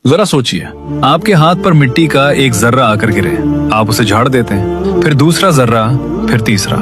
जरा सोचिए, आपके हाथ पर मिट्टी का एक जर्रा आकर गिरे, आप उसे झाड़ देते हैं, फिर दूसरा जर्रा, फिर तीसरा,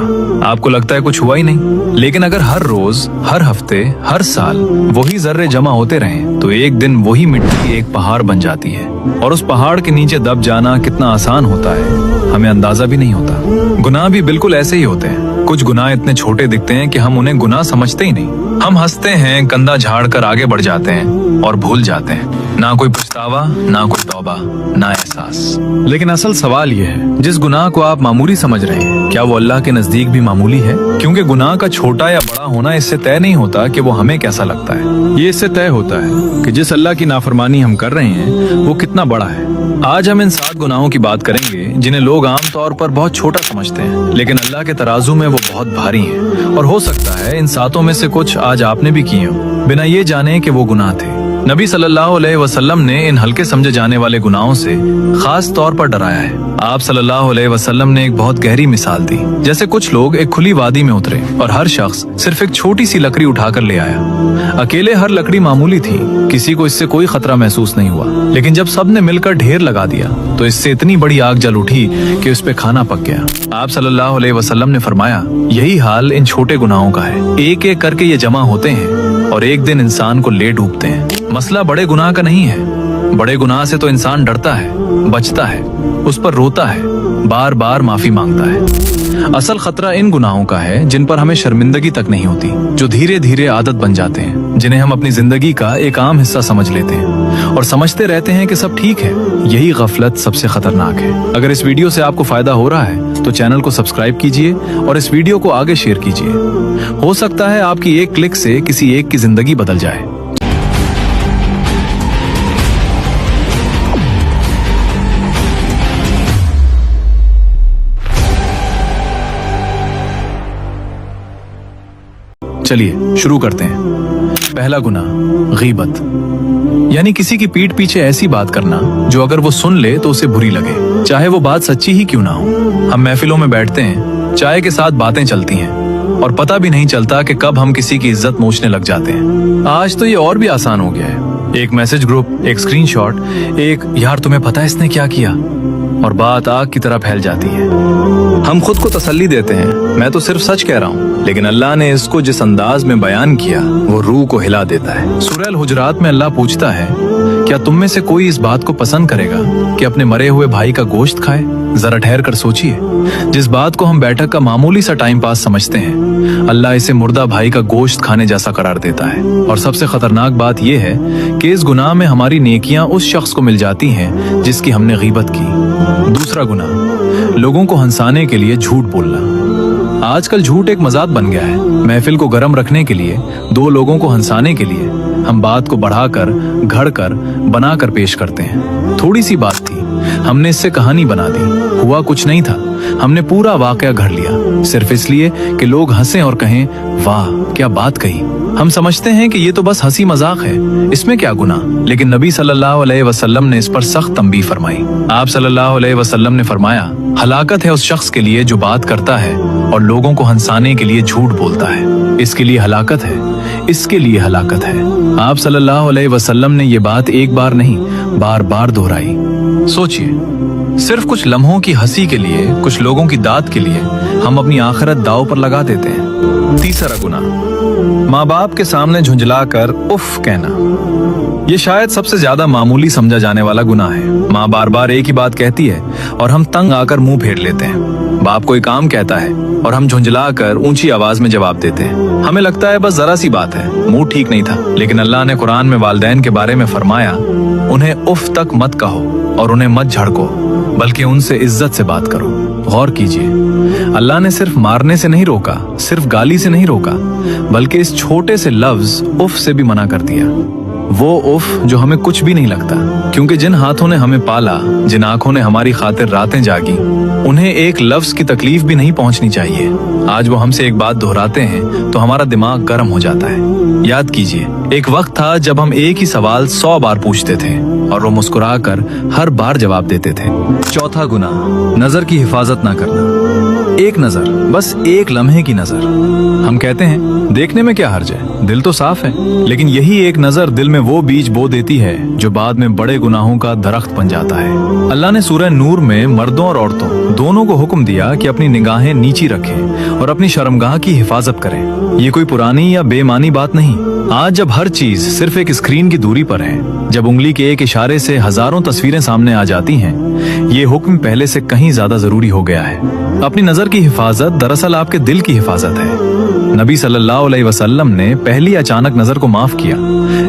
आपको लगता है कुछ हुआ ही नहीं। लेकिन अगर हर रोज, हर हफ्ते, हर साल वही जर्रे जमा होते रहें, तो एक दिन वही मिट्टी एक पहाड़ बन जाती है। और उस पहाड़ के नीचे दब जाना कितना आसान होता है, हमें अंदाजा भी नहीं होता। गुनाह भी बिल्कुल ऐसे ही होते हैं। कुछ गुनाह इतने छोटे दिखते हैं कि हम उन्हें गुनाह समझते ही नहीं। हम हंसते हैं, कंधा झाड़ कर आगे बढ़ जाते हैं और भूल जाते हैं। ना कोई पछतावा, ना कोई तौबा, ना एहसास। लेकिन असल सवाल ये है, जिस गुनाह को आप मामूली समझ रहे हैं, क्या वो अल्लाह के नजदीक भी मामूली है? क्योंकि गुनाह का छोटा या बड़ा होना इससे तय नहीं होता कि वो हमें कैसा लगता है। ये इससे तय होता है कि जिस अल्लाह की नाफरमानी हम कर रहे हैं वो कितना बड़ा है। आज हम इन 7 गुनाहों की बात करेंगे जिन्हें लोग आम तौर पर बहुत छोटा समझते हैं, लेकिन अल्लाह के तराजू में वो बहुत भारी हैं। और हो सकता है इन 7 में से कुछ आज आपने भी किए हों, बिना ये जाने कि वो गुनाह थे। नबी सल्लल्लाहु अलैहि वसल्लम ने इन हल्के समझे जाने वाले गुनाहों से खास तौर पर डराया है। आप सल्लल्लाहु अलैहि वसल्लम ने एक बहुत गहरी मिसाल दी। जैसे कुछ लोग एक खुली वादी में उतरे और हर शख्स सिर्फ एक छोटी सी लकड़ी उठाकर ले आया। अकेले हर लकड़ी मामूली थी, किसी को इससे कोई खतरा महसूस नहीं हुआ। लेकिन जब सबने मिलकर ढेर लगा दिया तो इससे इतनी बड़ी आग जल उठी कि उस पे खाना पक गया। आप सल्लल्लाहु अलैहि वसल्लम ने फरमाया, यही हाल इन छोटे गुनाहों का है। एक एक करके ये जमा होते हैं और एक दिन इंसान को ले डूबते हैं। मसला बड़े गुनाह का नहीं है। बड़े गुनाह से तो इंसान डरता है, बचता है, उस पर रोता है, बार बार माफी मांगता है। असल खतरा इन गुनाहों का है जिन पर हमें शर्मिंदगी तक नहीं होती, जो धीरे धीरे आदत बन जाते हैं, जिन्हें हम अपनी जिंदगी का एक आम हिस्सा समझ लेते हैं और समझते रहते हैं कि सब ठीक है। यही गफलत सबसे खतरनाक है। अगर इस वीडियो से आपको फायदा हो रहा है तो चैनल को सब्सक्राइब कीजिए और इस वीडियो को आगे शेयर कीजिए। हो सकता है आपकी एक क्लिक से किसी एक की जिंदगी बदल जाए। चलिए शुरू करते हैं। पहला गुनाह, गीबत, यानी किसी की पीठ पीछे ऐसी बात करना जो अगर वो सुन ले तो उसे बुरी लगे, चाहे वो बात सच्ची ही क्यों ना हो। हम महफिलों में बैठते हैं, चाय के साथ बातें चलती हैं और पता भी नहीं चलता कि कब हम किसी की इज्जत नोचने लग जाते हैं। आज तो ये और भी आसान हो गया है। एक मैसेज ग्रुप, एक स्क्रीनशॉट, एक यार तुम्हें पता है इसने क्या किया, और बात आग की तरह फैल जाती है। हम खुद को तसल्ली देते हैं, मैं तो सिर्फ सच कह रहा हूँ, लेकिन अल्लाह ने इसको जिस अंदाज में बयान किया वो रूह को हिला देता है। सूरह अल-हुजरात में अल्लाह पूछता है, क्या तुम में से कोई इस बात को पसंद करेगा कि अपने मरे हुए भाई का गोश्त खाए? जरा ठहर कर सोचिए, जिस बात को हम बैठक का मामूली सा टाइम पास समझते हैं, अल्लाह इसे मुर्दा भाई का गोश्त खाने जैसा करार देता है। और सबसे खतरनाक बात यह है कि इस गुनाह में हमारी नेकियां उस शख्स को मिल जाती हैं जिसकी हमने गीबत की। दूसरा गुनाह, लोगों को हंसाने के लिए झूठ बोलना। आजकल झूठ एक मजाक बन गया है। महफिल को गर्म रखने के लिए, 2 लोगों को हंसाने के लिए हम बात को बढ़ाकर, घड़कर, बनाकर पेश करते हैं। थोड़ी सी बात थी, हमने इससे कहानी बना दी। हुआ कुछ नहीं था, हमने पूरा वाकया घड़ लिया, सिर्फ इसलिए कि लोग हंसें और कहें, वाह क्या बात कही। हम समझते हैं कि ये तो बस हंसी मजाक है, इसमें क्या गुनाह। लेकिन नबी सल्लल्लाहु अलैहि वसल्लम ने इस पर सख्त तंबीह फरमाई। आप सल्लल्लाहु अलैहि वसल्लम ने फरमाया, हलाकत है उस शख्स के लिए जो बात करता है और लोगों को हंसाने के लिए झूठ बोलता है। इसके लिए हलाकत है, इसके लिए हलाकत है। आप सल्लल्लाहु अलैहि वसल्लम ने ये बात एक बार नहीं, बार बार दोहराई। सोचिए, सिर्फ कुछ लम्हों की हंसी के लिए, कुछ लोगों की दाद के लिए हम अपनी आखिरत दांव पर लगा देते हैं। तीसरा गुनाह, माँ बाप के सामने झुंझलाकर उफ कहना। ये शायद सबसे ज्यादा मामूली समझा जाने वाला गुनाह है। माँ बार बार एक ही बात कहती है और हम तंग आकर मुंह फेर लेते हैं। बाप कोई काम कहता है और हम झुंझलाकर ऊंची आवाज में जवाब देते हैं। हमें लगता है बस जरा सी बात है, मूड ठीक नहीं था। लेकिन अल्लाह ने कुरान में वालिदैन के बारे में फरमाया, उन्हें उफ तक मत कहो और उन्हें मत झड़को, बल्कि उनसे इज्जत से बात करो। गौर कीजिए, अल्लाह ने सिर्फ मारने से नहीं रोका, सिर्फ गाली से नहीं रोका, बल्कि इस छोटे से लफ्ज उफ से भी मना कर दिया। वो उफ जो हमें कुछ भी नहीं लगता, क्योंकि जिन हाथों ने हमें पाला, जिन आंखों ने हमारी खातिर रातें जागी, उन्हें एक लफ्ज की तकलीफ भी नहीं पहुंचनी चाहिए। आज वो हमसे एक बात दोहराते हैं तो हमारा दिमाग गर्म हो जाता है। याद कीजिए, एक वक्त था जब हम एक ही सवाल 100 बार पूछते थे और वो मुस्कुराकर हर बार जवाब देते थे। चौथा गुनाह, नजर की हिफाजत ना करना। एक नजर, बस एक लम्हे की नजर। हम कहते हैं देखने में क्या हर्ज है, दिल तो साफ है, लेकिन यही एक नजर दिल में वो बीज बो देती है जो बाद में बड़े गुनाहों का दरख्त बन जाता है। अल्लाह ने सूरह नूर में मर्दों और औरतों दोनों को हुक्म दिया कि अपनी निगाहें नीची रखें और अपनी शर्मगाह की हिफाजत करें। ये कोई पुरानी या बेमानी बात नहीं। आज जब हर चीज सिर्फ एक स्क्रीन की दूरी पर है, जब उंगली के एक इशारे से हजारों तस्वीरें सामने आ जाती हैं, ये हुक्म पहले से कहीं ज्यादा जरूरी हो गया है। अपनी नजर की हिफाजत दरअसल आपके दिल की हिफाजत है। नबी सल्लल्लाहु अलैहि वसल्लम ने पहली अचानक नजर को माफ किया,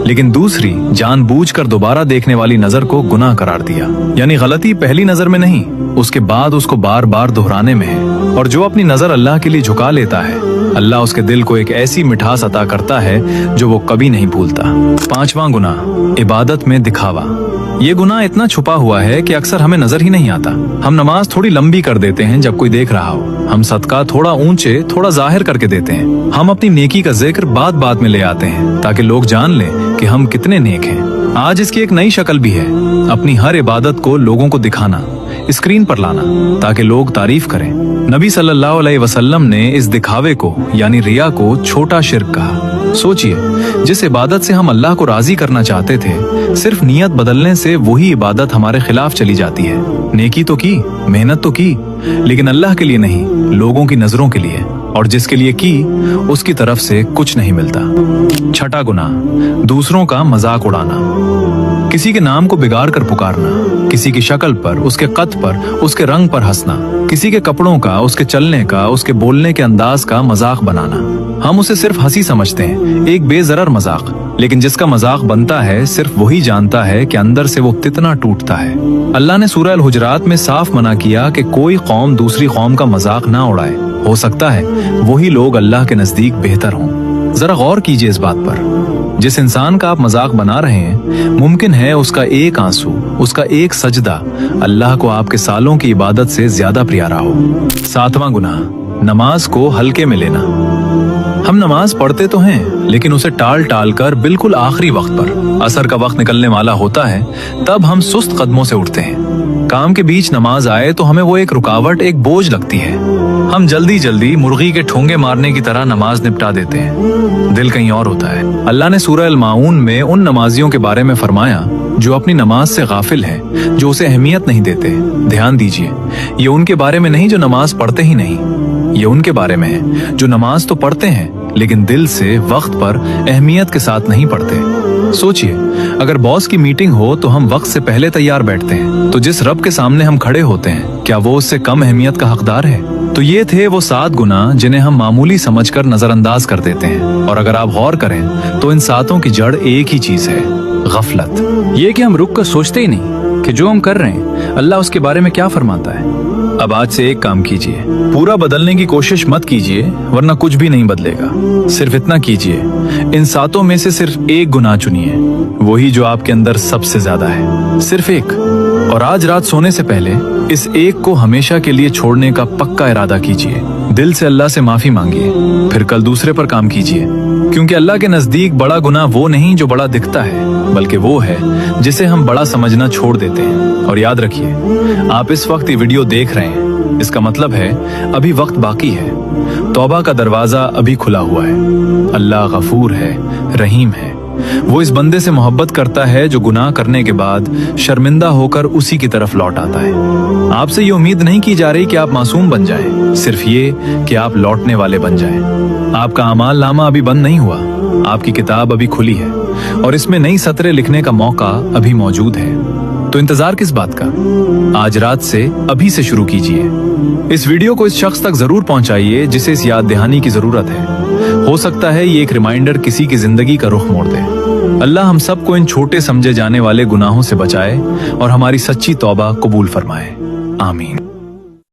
लेकिन दूसरी जानबूझकर दोबारा देखने वाली नजर को गुनाह करार दिया। यानी गलती पहली नजर में नहीं, उसके बाद उसको बार बार दोहराने में है। और जो अपनी नजर अल्लाह के लिए झुका लेता है, अल्लाह उसके दिल को एक ऐसी मिठास अता करता है जो वो कभी नहीं भूलता। 5वां गुनाह, इबादत में दिखावा। ये गुनाह इतना छुपा हुआ है कि अक्सर हमें नजर ही नहीं आता। हम नमाज थोड़ी लंबी कर देते हैं जब कोई देख रहा हो, हम सदका थोड़ा ऊंचे थोड़ा जाहिर करके देते हैं, हम अपनी नेकी का जिक्र बात बात में ले आते हैं ताकि लोग जान लें कि हम कितने नेक हैं। आज इसकी एक नई शक्ल भी है, अपनी हर इबादत को लोगों को दिखाना, स्क्रीन पर लाना ताकि लोग तारीफ करें। नबी सल्लल्लाहु अलैहि वसल्लम ने इस दिखावे को यानी रिया को छोटा शिर्क कहा। सोचिए, जिस इबादत से हम अल्लाह को राजी करना चाहते थे, सिर्फ नियत बदलने से वही इबादत हमारे खिलाफ चली जाती है। नेकी तो की, मेहनत तो की, लेकिन अल्लाह के लिए नहीं, लोगों की नजरों के लिए, और जिसके लिए की उसकी तरफ से कुछ नहीं मिलता। 6वां गुनाह, दूसरों का मजाक उड़ाना। किसी के नाम को बिगाड़ कर पुकारना, किसी की शक्ल पर, उसके कद पर, उसके रंग पर हंसना, किसी के कपड़ों का, उसके चलने का, उसके बोलने के अंदाज का मजाक बनाना। हम उसे सिर्फ हंसी समझते हैं, एक बेजरर मजाक, लेकिन जिसका मजाक बनता है सिर्फ वही जानता है कि अंदर से वो कितना टूटता है। अल्लाह ने सूरह अल-हुजरात में साफ मना किया कि कोई कौम दूसरी कौम का मजाक ना उड़ाए। हो सकता है वही लोग अल्लाह के नजदीक बेहतर हों। जरा गौर कीजिए इस बात पर। जिस इंसान का आप मजाक बना रहे हैं, मुमकिन है उसका एक आंसू, उसका एक सजदा अल्लाह को आपके सालों की इबादत से ज्यादा प्यारा हो। 7वां गुनाह, नमाज को हल्के में लेना। हम नमाज पढ़ते तो हैं, लेकिन उसे टाल टाल कर बिल्कुल आखिरी वक्त पर, असर का वक्त निकलने वाला होता है, तब हम सुस्त कदमों से उठते हैं। काम के बीच नमाज आए तो हमें वो एक रुकावट, एक बोझ लगती है। हम जल्दी जल्दी मुर्गी के ठोंगे मारने की तरह नमाज निपटा देते हैं, दिल कहीं और होता है। अल्लाह ने सूरह अल-माऊन में उन नमाजियों के बारे में फरमाया जो अपनी नमाज से गाफिल हैं, जो उसे अहमियत नहीं देते। ध्यान दीजिए, ये उनके बारे में नहीं जो नमाज पढ़ते ही नहीं, ये उनके बारे में है जो नमाज तो पढ़ते हैं लेकिन दिल से वक्त पर अहमियत के साथ नहीं पढ़ते। सोचिए, अगर बॉस की मीटिंग हो तो हम वक्त से पहले तैयार बैठते हैं, तो जिस रब के सामने हम खड़े होते हैं, क्या वो उससे कम अहमियत का हकदार है? तो ये थे वो 7 गुनाह जिन्हें हम मामूली समझकर नजरअंदाज कर देते हैं। और अगर आप गौर करें तो इन 7 की जड़ एक ही चीज है, गफलत। ये कि हम रुक कर सोचते ही नहीं कि जो हम कर रहे हैं अल्लाह उसके बारे में क्या फरमाता है। अब आज से एक काम कीजिए, पूरा बदलने की कोशिश मत कीजिए वरना कुछ भी नहीं बदलेगा। सिर्फ इतना कीजिए, इन 7 में से सिर्फ एक गुनाह चुनिए, वही जो आपके अंदर सबसे ज्यादा है, सिर्फ एक। और आज रात सोने से पहले इस एक को हमेशा के लिए छोड़ने का पक्का इरादा कीजिए। दिल से अल्लाह से माफी मांगिए, फिर कल दूसरे पर काम कीजिए, क्योंकि अल्लाह के नजदीक बड़ा गुनाह वो नहीं जो बड़ा दिखता है, बल्कि वो है जिसे हम बड़ा समझना छोड़ देते हैं। और याद रखिए, आप इस वक्त ये वीडियो देख रहे हैं, इसका मतलब है अभी वक्त बाकी है, तौबा का दरवाजा अभी खुला हुआ है। अल्लाह गफूर है, रहीम है, वो इस बंदे से मोहब्बत करता है जो गुनाह करने के बाद शर्मिंदा होकर उसी की तरफ लौट आता है। आपसे ये उम्मीद नहीं की जा रही कि आप मासूम बन जाएं, सिर्फ ये कि आप लौटने वाले बन जाएं। आपका अमाल नामा अभी बंद नहीं हुआ, आपकी किताब अभी खुली है और इसमें नई सतरें लिखने का मौका अभी मौजूद है। तो इंतजार किस बात का? आज रात से अभी से शुरू कीजिए। इस वीडियो को इस शख्स तक जरूर पहुंचाइए जिसे इस याद दहानी की जरूरत है। हो सकता है ये एक रिमाइंडर किसी की जिंदगी का रुख मोड़ दे। अल्लाह हम सबको इन छोटे समझे जाने वाले गुनाहों से बचाए और हमारी सच्ची तौबा कबूल फरमाए। आमीन।